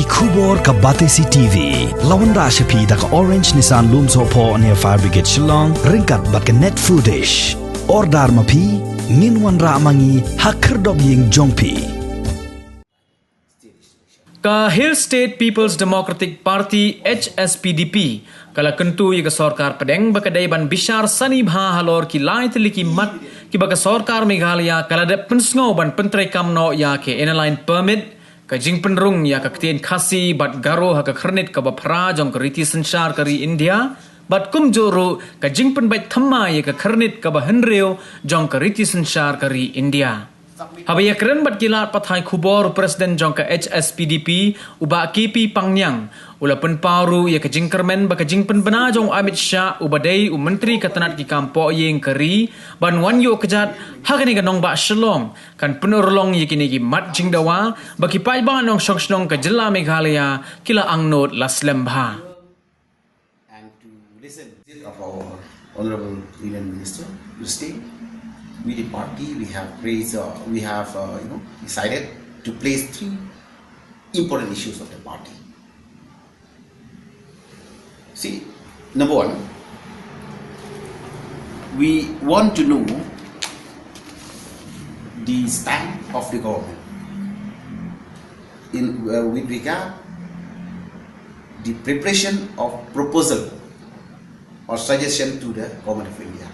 Kubor ka Batesi TV. Lawan Rashapi da ka Orange Nissan Looms Hopo near Fire Brigade Shillong. Ringkat bat ka net foodish. Ordar mapi. Minwan Ramangi Hakerdog Ying Jongpi. Ka Hill State People's Democratic Party HSPDP kala kentu ye ka Sorkar Pdeng bakadai ban bishar sani bha Halor ki lai teliki mat ki baka Sorkar Meghalaya kala de pensngau ban pentrai kamno ya ke airline permit ka jing penrung ya ka Ktien Khasi bat Garo ha ka khrnit ka bapra jong ka riti sanchar kari India bat kumjoro ka jing penbait thamma ye ka khrnit ka ba henreo jong ka riti sanchar kari India. Habaya keren bat kilat pathai khubor Presiden jong ka HSPDP uba KP Pangyang ula pen paru ya ka jingkermen ba ka jingpen bena jong Amit Shah ubadai menteri katanat ki kampo yeng kari ban wan yo kejat hagani ka nong ba shalong kan penurlong ye kini ki mat jingdawa ba ki pai ba nong shokshnong ka jilla Meghalaya kila angnot laslembha and to listen of our honorable Union Minister to stay. We the party we have decided to place three important issues of the party. See, number one, we want to know the stand of the government in with regard the preparation of proposal or suggestion to the government of India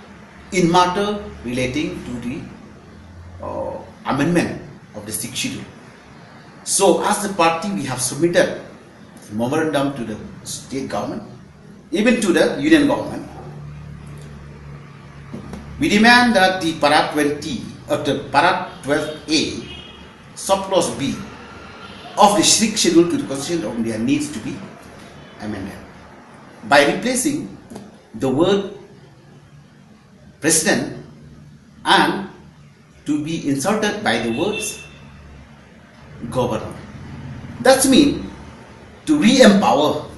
in matter relating to the amendment of the 6th schedule. So as the party we have submitted a memorandum to the state government, even to the union government. We demand that the para 20 of the para 12A subclause B of the 6th schedule to the Constitution of India needs to be amended by replacing the word President and to be inserted by the words governor. That means to re-empower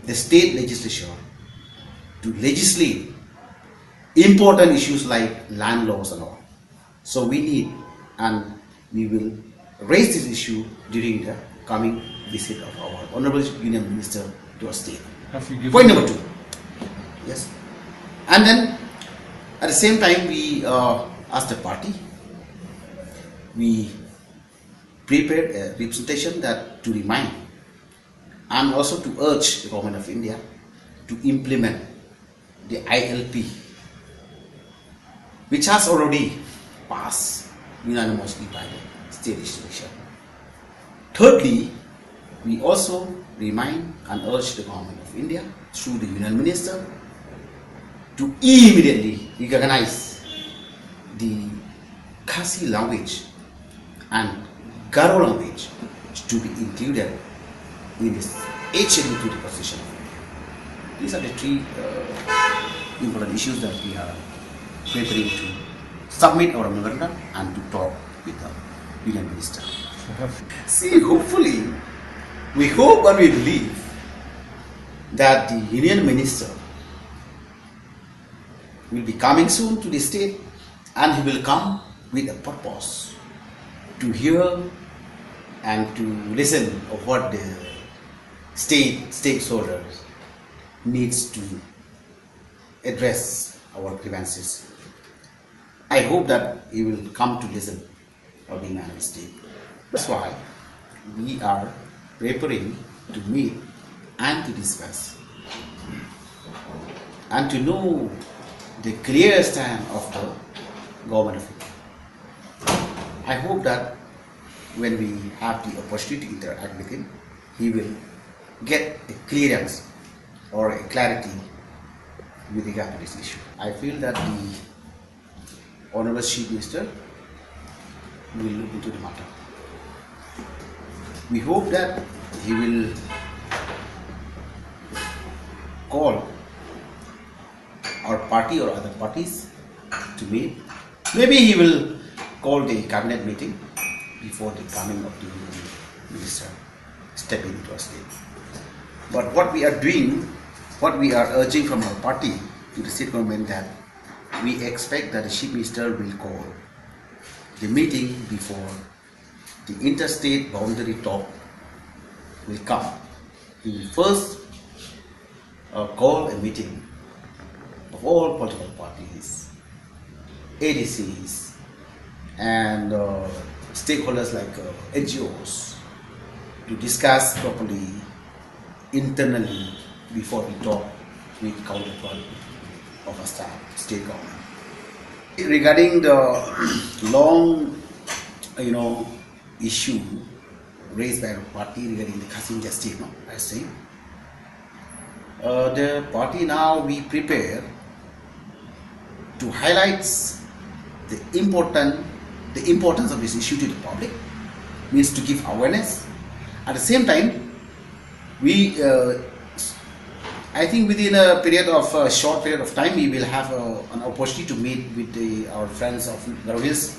the state legislature to legislate important issues like land laws and all. So we need and we will raise this issue during the coming visit of our Honorable Union Minister to our state. Point number 2. Yes. And then at the same time, we as the party, we prepared a representation that to remind and also to urge the government of India to implement the ILP, which has already passed unanimously by the state legislature. Thirdly, we also remind and urge the government of India through the Union Minister to immediately recognize the Khasi language and Garo language to be included in this 8th schedule to the Constitution. These are the three important issues that we are preparing to submit our memorandum and to talk with the Union Minister. See, hopefully, we hope and we believe that the Union Minister will be coming soon to the state and he will come with a purpose to hear and to listen of what the state stakeholders needs to address our grievances. I hope that he will come to listen of the United States. That's why we are preparing to meet and to discuss and to know the clear stand of the government of India. I hope that when we have the opportunity to interact with him, he will get a clearance or a clarity with regard to this issue. I feel that the Honorable Chief Minister will look into the matter. We hope that he will call our party or other parties to meet. Maybe he will call the cabinet meeting before the coming of the minister stepping into our state. But what we are doing, what we are urging from our party to the state government, that we expect that the chief minister will call the meeting before the interstate boundary talk will come, we will first call a meeting of all political parties, ADCs, and stakeholders like NGOs to discuss properly internally before we talk with counterpart of a state government. Regarding the long, issue raised by the party regarding the Khasi injustice, I say, the party now we prepare to highlight the importance of this issue to the public, means to give awareness. At the same time, we, I think within a short period of time, we will have an opportunity to meet with our friends of Garo Hills,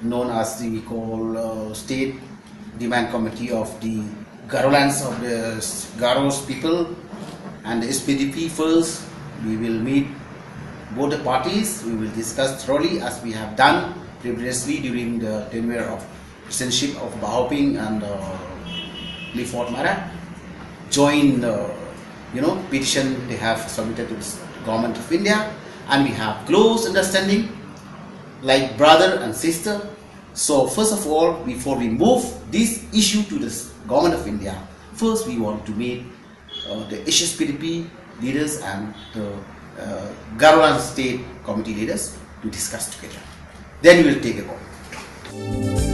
known as we call State Demand Committee of the Garo lands of the Garo's people, and the SPDP first. We will meet both the parties. We will discuss thoroughly as we have done previously during the tenure of presidency of Bahoping and Clifford Mara. Join the petition they have submitted to the government of India, and we have close understanding like brother and sister. So first of all, before we move this issue to the government of India, first we want to meet the HSPDP leaders and the Garo State Committee leaders to discuss together. Then we will take a call.